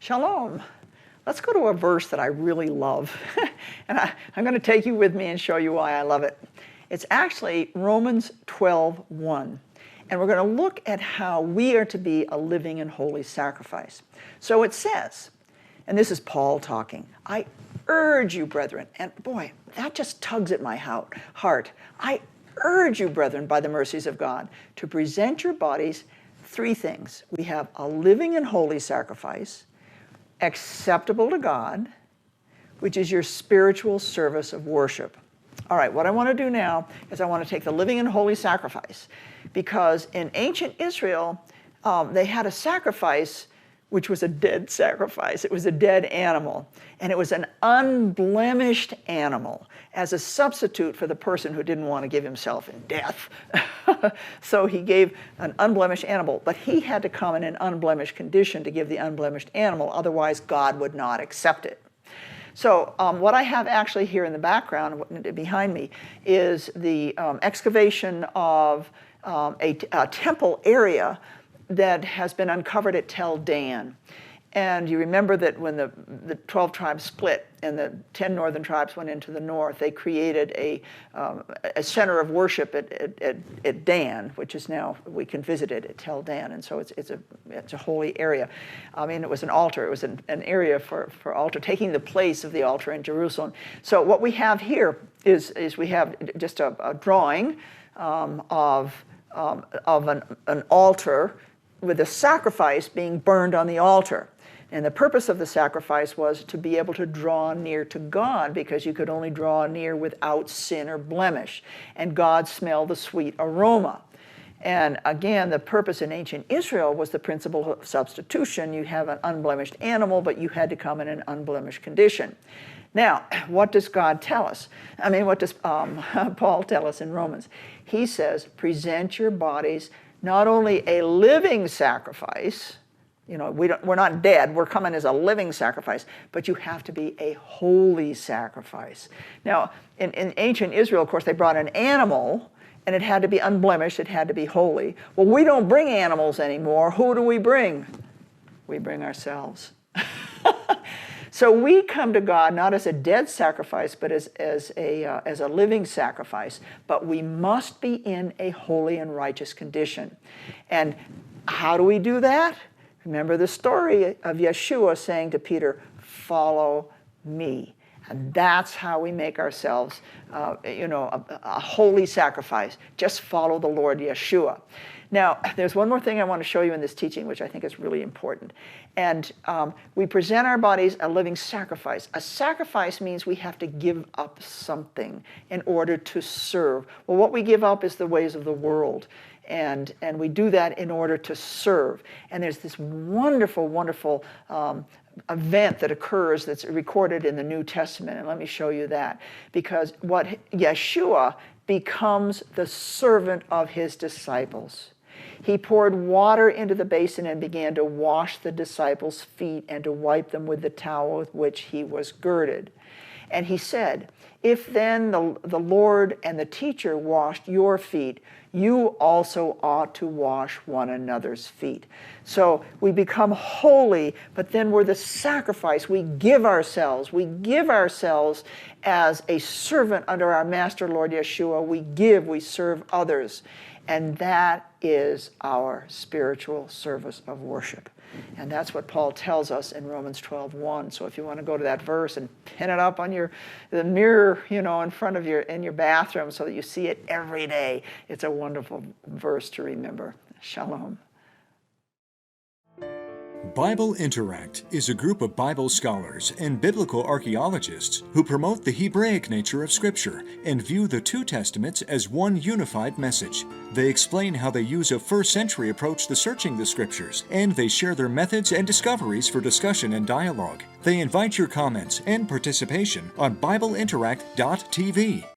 Shalom. Let's go to a verse that I really love. And I'm going to take you with me and show you why I love it. It's actually Romans 12:1. And we're going to look at how we are to be a living and holy sacrifice. So it says, and this is Paul talking, I urge you, brethren, and boy, that just tugs at my heart. I urge you, brethren, by the mercies of God, to present your bodies, three things. We have a living and holy sacrifice, acceptable to God, which is your spiritual service of worship. All right, what I want to do now is I want to take the living and holy sacrifice, because in ancient Israel, they had a sacrifice which was a dead sacrifice. It was a dead animal, and it was an unblemished animal as a substitute for the person who didn't want to give himself in death. So he gave an unblemished animal, but he had to come in an unblemished condition to give the unblemished animal, otherwise God would not accept it. So what I have actually here in the background, behind me, is the excavation of a temple area that has been uncovered at Tel Dan. And you remember that when the 12 tribes split and the 10 northern tribes went into the north, they created a center of worship at Dan, which is now, we can visit it at Tel Dan. And so it's a holy area. I mean, it was an altar. It was an area for altar, taking the place of the altar in Jerusalem. So what we have here is we have just a drawing of an altar with a sacrifice being burned on the altar. And the purpose of the sacrifice was to be able to draw near to God, because you could only draw near without sin or blemish. And God smelled the sweet aroma. And again, the purpose in ancient Israel was the principle of substitution. You have an unblemished animal, but you had to come in an unblemished condition. Now, what does God tell us? I mean, what does Paul tell us in Romans? He says, present your bodies not only a living sacrifice, you know, we're not dead, we're coming as a living sacrifice, but you have to be a holy sacrifice. Now, in ancient Israel, of course, they brought an animal, and it had to be unblemished, it had to be holy. Well, we don't bring animals anymore. Who do we bring? We bring ourselves. So we come to God not as a dead sacrifice, but as a living sacrifice. But we must be in a holy and righteous condition. And how do we do that? Remember the story of Yeshua saying to Peter, follow me. And that's how we make ourselves, a holy sacrifice. Just follow the Lord Yeshua. Now, there's one more thing I want to show you in this teaching, which I think is really important. And we present our bodies a living sacrifice. A sacrifice means we have to give up something in order to serve. Well, what we give up is the ways of the world. And we do that in order to serve. And there's this wonderful, wonderful event that occurs that's recorded in the New Testament. And let me show you that. Because what Yeshua becomes the servant of his disciples. He poured water into the basin and began to wash the disciples' feet and to wipe them with the towel with which he was girded. And he said, if then the Lord and the teacher washed your feet, you also ought to wash one another's feet. So we become holy, but then we're the sacrifice. We give ourselves. We give ourselves as a servant under our Master, Lord Yeshua. We serve others. And that is our spiritual service of worship. And that's what Paul tells us in Romans 12:1. So if you want to go to that verse and pin it up on the mirror, in front of in your bathroom so that you see it every day, it's a wonderful verse to remember. Shalom. Bible Interact is a group of Bible scholars and biblical archaeologists who promote the Hebraic nature of Scripture and view the two Testaments as one unified message. They explain how they use a first-century approach to searching the Scriptures, and they share their methods and discoveries for discussion and dialogue. They invite your comments and participation on BibleInteract.tv.